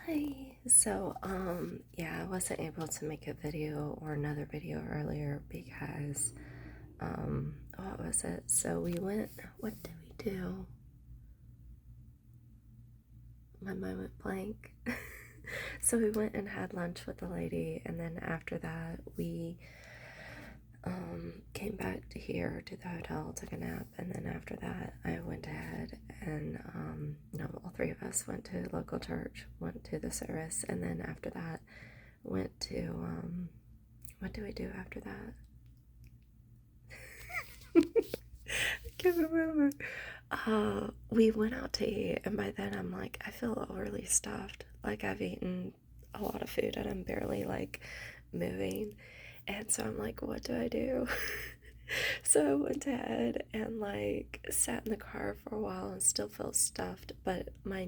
Hi. Yeah, I wasn't able to make a video or another video earlier because, what was it? What did we do? My mind went blank. So we went and had lunch with the lady, and then after that, we, came back to here to the hotel, took a nap, and then after that, I went ahead and, all three of us went to local church, went to the service, and then after that, went to what do we do after that? I can't remember. We went out to eat, and by then I'm like, I feel overly stuffed. Like I've eaten a lot of food and I'm barely like moving. And so I'm like, what do I do? So I went ahead and like sat in the car for a while and still feel stuffed, but my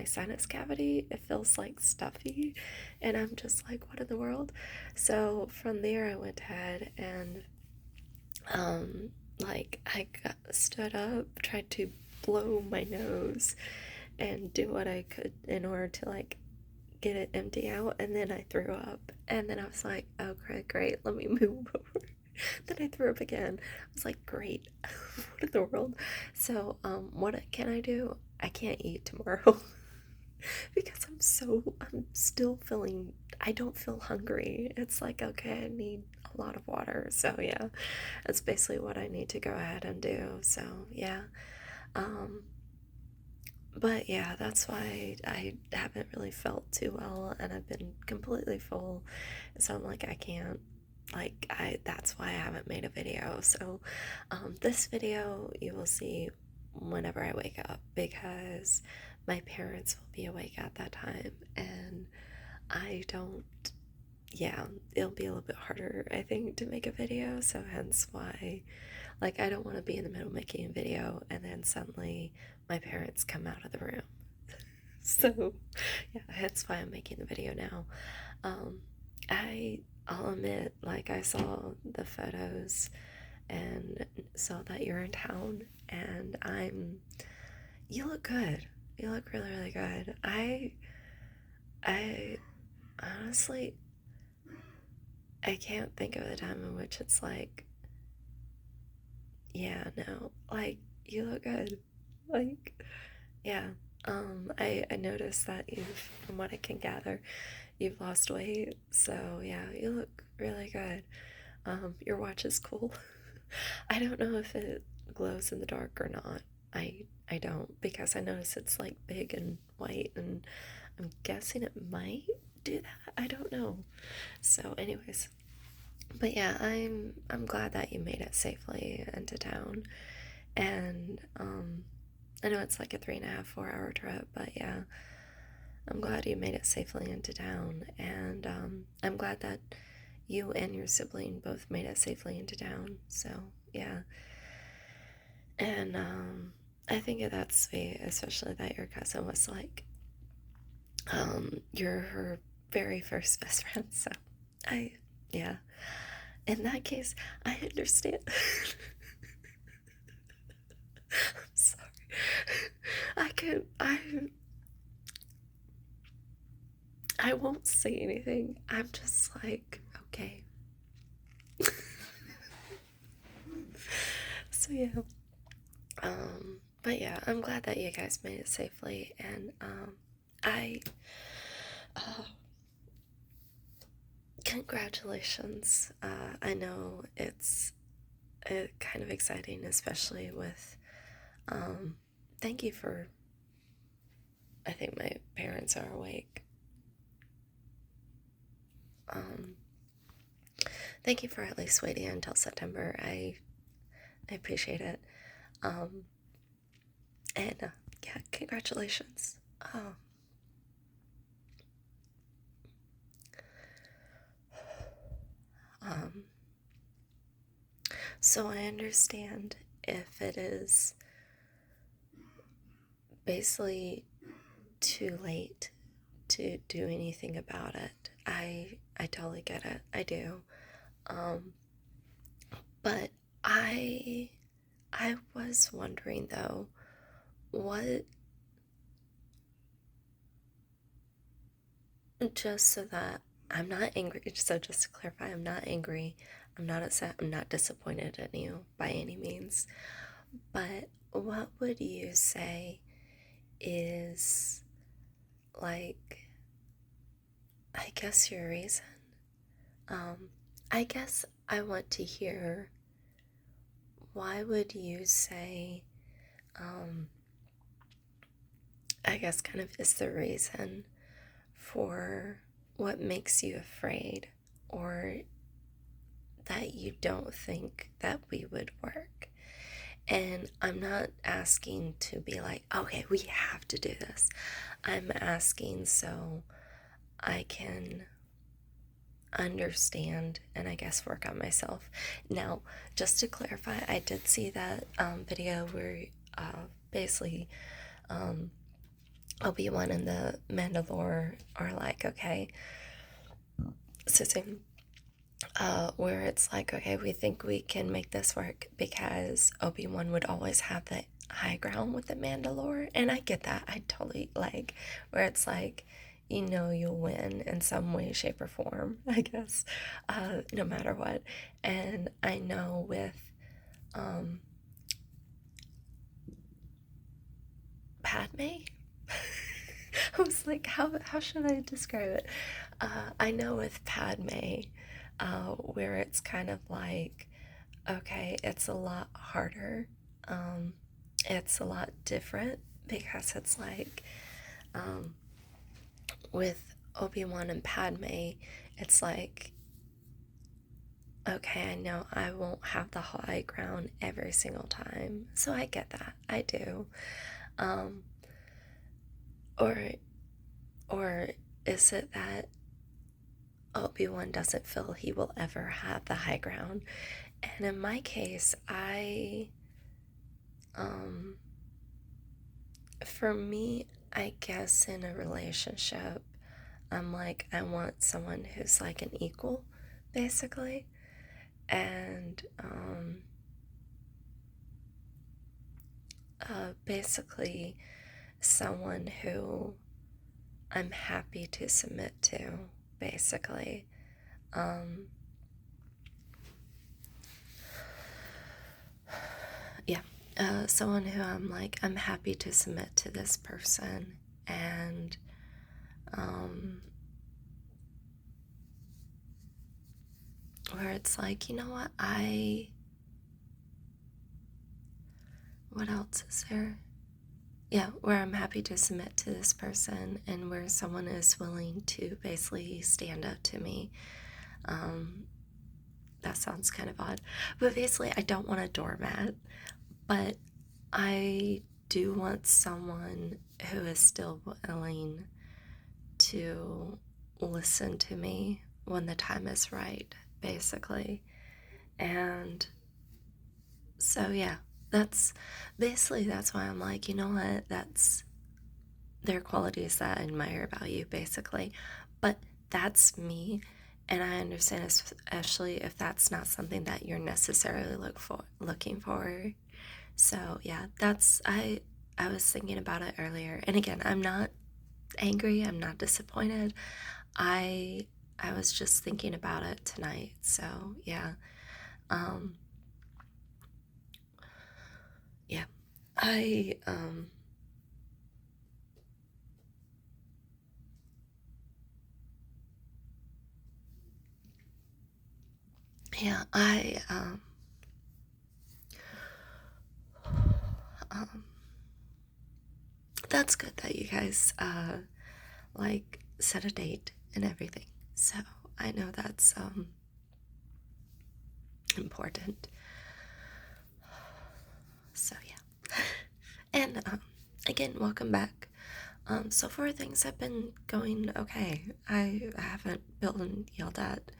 sinus cavity, it feels like stuffy, and I'm just like, what in the world? So from there I went ahead and um stood up, tried to blow my nose and do what I could in order to like get it empty out, and then I threw up, and then I was like, okay, great, let me move over. Then I threw up again. I was like, great, what in the world? So what can I do? I can't eat tomorrow. Because I'm still feeling, I don't feel hungry. It's like, okay, I need a lot of water. So yeah, that's basically what I need to go ahead and do. So yeah. Um, but yeah, that's why I haven't really felt too well, and I've been completely full. So I'm like, I can't, that's why I haven't made a video. So this video you will see whenever I wake up, because my parents will be awake at that time, and I don't, yeah, it'll be a little bit harder, I think, to make a video. So hence why, like, I don't want to be in the middle making a video and then suddenly my parents come out of the room. So yeah, that's why I'm making the video now. Um, I'll admit, like, I saw the photos and saw that you're in town, and you look good. You look really, really good. I honestly, I can't think of a time in which it's like, yeah, no, like, you look good. Like, yeah. I noticed that from what I can gather, you've lost weight. So yeah, you look really good. Your watch is cool. I don't know if it glows in the dark or not. I don't, because I notice it's like big and white, and I'm guessing it might do that. I don't know. So anyways, but yeah, I'm glad that you made it safely into town. And I know it's like a 3.5, 4 hour trip, but yeah, I'm glad you made it safely into town. And I'm glad that you and your sibling both made it safely into town. So yeah. And I think that's sweet, especially that your cousin was like, you're her very first best friend. So I, yeah. In that case, I understand. I'm sorry. I can I won't say anything. I'm just like, okay. So yeah. But yeah, I'm glad that you guys made it safely, and I uh congratulations. I know it's kind of exciting, especially with um thank you for, I think my parents are awake. Um Thank you for at least waiting until September. I appreciate it. Um and yeah, congratulations. Oh, um so I understand if it is basically too late to do anything about it. I totally get it. I do. Um, but I I was wondering though, what just so that I'm not angry. So, just to clarify, I'm not angry. I'm not upset. I'm not disappointed in you by any means. But what would you say is, like, I guess your reason? Um, I guess I want to hear, why would you say, um, I guess kind of is the reason for what makes you afraid, or that you don't think that we would work. And I'm not asking to be like, okay, we have to do this. I'm asking so I can understand and I guess work on myself. Now, just to clarify, I did see that video where basically Obi-Wan and the Mandalore are like, okay, so where it's like, okay, we think we can make this work because Obi-Wan would always have the high ground with the Mandalore. And I get that. I totally like where it's like, you'll win in some way, shape, or form, I guess, no matter what. And I know with um, Padme, I was like, how should I describe it? I know with Padme, where it's kind of like, okay, it's a lot harder. Um, it's a lot different because it's like with Obi-Wan and Padme, it's like, okay, I know I won't have the high ground every single time. So I get that. I do. Um, or or is it that Obi-Wan doesn't feel he will ever have the high ground? And in my case, um, for me, I guess in a relationship, I'm like, I want someone who's like an equal, basically. And basically, someone who I'm happy to submit to, basically. Um, yeah, someone who I'm like, I'm happy to submit to this person, and where it's like, you know what else is there? Yeah, where I'm happy to submit to this person, and where someone is willing to basically stand up to me. That sounds kind of odd, but basically, I don't want a doormat, but I do want someone who is still willing to listen to me when the time is right, basically. And so, yeah, that's that's why I'm like, you know what? That's their qualities that I admire about you, basically. But that's me, and I understand, especially if that's not something that you're necessarily looking for. So yeah, that's I was thinking about it earlier, and again, I'm not angry. I'm not disappointed. I I was just thinking about it tonight. So yeah, um, yeah, I yeah, um, that's good that you guys like set a date and everything. So I know that's important. So yeah, and again, welcome back. So far things have been going okay. I haven't been yelled at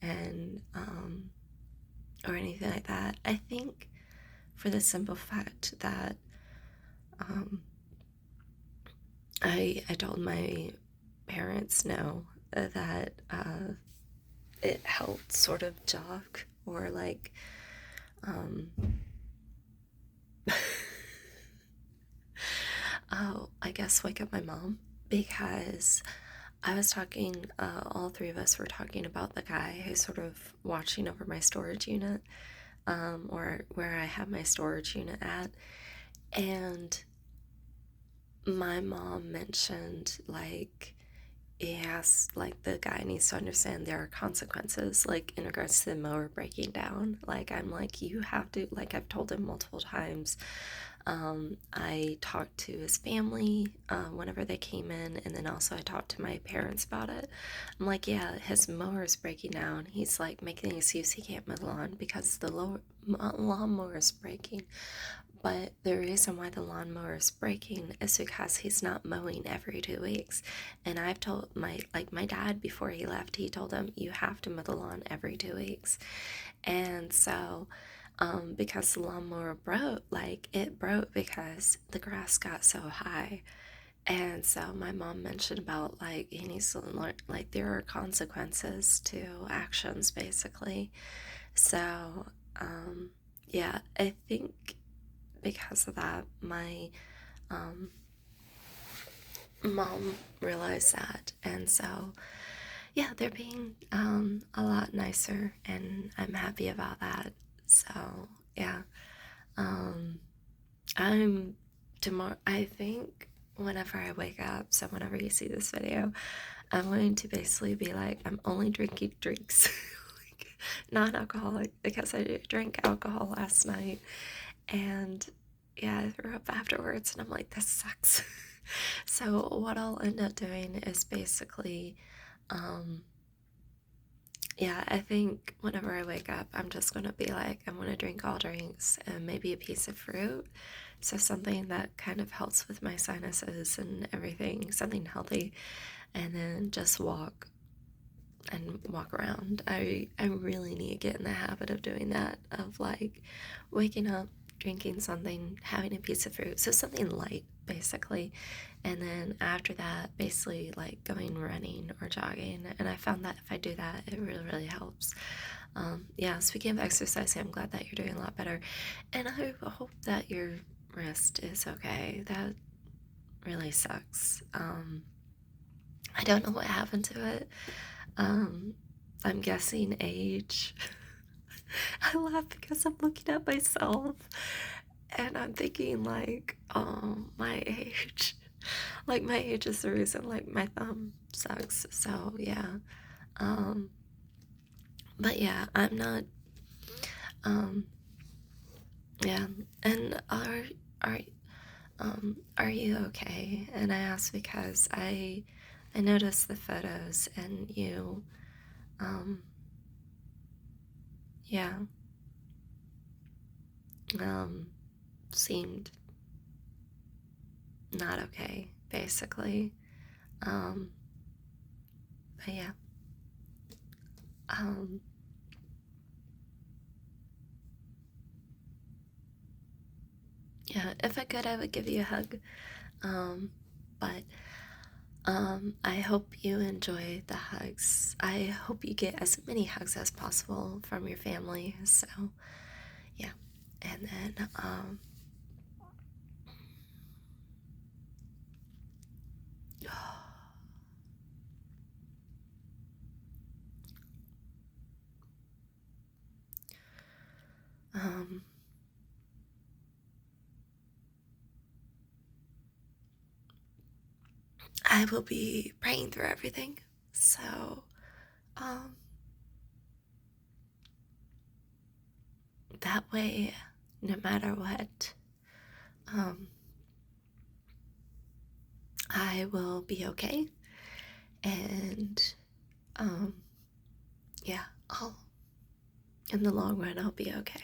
and or anything like that. I think for the simple fact that um, I told my parents no, that it helped sort of jog or like um, oh, I guess wake up my mom, because I was talking, all three of us were talking about the guy who's sort of watching over my storage unit, or where I have my storage unit at. And my mom mentioned, like, yes, like the guy needs to understand there are consequences, like in regards to the mower breaking down. Like, I'm like, you have to, like, I've told him multiple times. I talked to his family whenever they came in, and then also I talked to my parents about it. I'm like, yeah, his mower is breaking down. He's like making an excuse he can't mow the lawn because the lawnmower is breaking. But the reason why the lawnmower is breaking is because he's not mowing every 2 weeks. And I've told my dad before he left, he told him, you have to mow the lawn every 2 weeks. And so, because the lawnmower broke, like it broke because the grass got so high. And so my mom mentioned about like he needs to learn, like there are consequences to actions basically. So, yeah, I think because of that, my um, mom realized that. And so, yeah, they're being a lot nicer, and I'm happy about that. So, yeah, um, I'm tomorrow. I think whenever I wake up, so whenever you see this video, I'm going to basically be like, I'm only drinking drinks, like non-alcoholic, because I drank alcohol last night, and yeah, I threw up afterwards, and I'm like, this sucks. So what I'll end up doing is basically, um, yeah, I think whenever I wake up, I'm just gonna be like, I'm gonna drink all drinks and maybe a piece of fruit. So something that kind of helps with my sinuses and everything, something healthy, and then just walk around. I really need to get in the habit of doing that, of like waking up, drinking something, having a piece of fruit, so something light basically, and then after that basically like going running or jogging. And I found that if I do that, it really helps. Yeah, speaking of exercising, I'm glad that you're doing a lot better, and I hope that your wrist is okay. That really sucks. I don't know what happened to it. um, I'm guessing age. I laugh because I'm looking at myself and I'm thinking like, oh, my age. Like my age is the reason like my thumb sucks. So yeah. Um, but yeah, I'm not um yeah. And are are you okay? And I ask because I noticed the photos and you um yeah, um seemed not okay, basically. Um, but yeah. Um, yeah, if I could, I would give you a hug. Um, but I hope you enjoy the hugs. I hope you get as many hugs as possible from your family. So, yeah. And then, um, I will be praying through everything. So, um, that way, no matter what, um, I will be okay. And, um, yeah, in the long run, I'll be okay.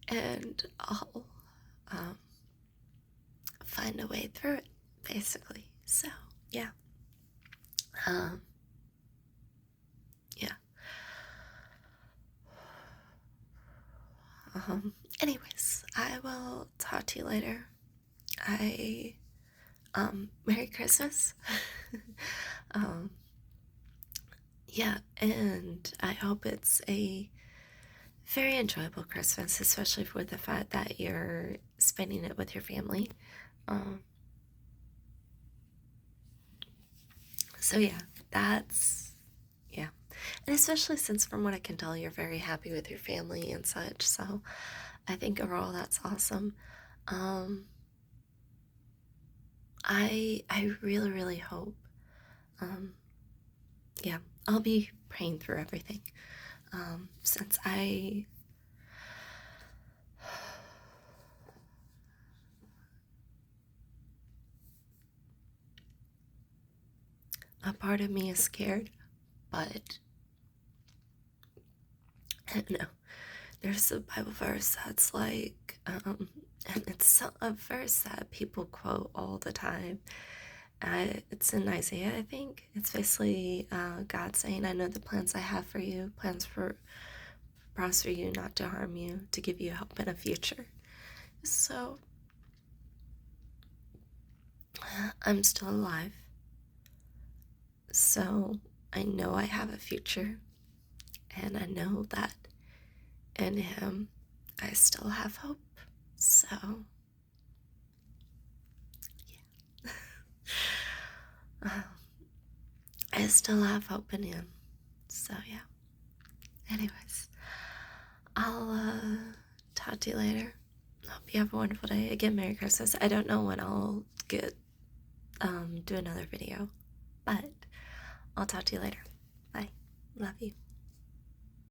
And I'll, um, find a way through it, basically. So, yeah. Um, yeah. Anyways, I will talk to you later. Merry Christmas. um, yeah, and I hope it's a very enjoyable Christmas, especially with the fact that you're spending it with your family. Um, So yeah, that's yeah. And especially since from what I can tell you're very happy with your family and such. So I think overall that's awesome. Um I really really hope um yeah, I'll be praying through everything. Since a part of me is scared, but I don't know. There's a Bible verse that's like, and it's a verse that people quote all the time. It's in Isaiah, I think. It's basically God saying, I know the plans I have for you, plans for prosper you, not to harm you, to give you hope and a future. So I'm still alive. So I know I have a future, and I know that in Him I still have hope. So, yeah. I still have hope in Him. So, yeah. Anyways, I'll talk to you later. Hope you have a wonderful day. Again, Merry Christmas. I don't know when I'll do another video, but I'll talk to you later. Bye. Love you.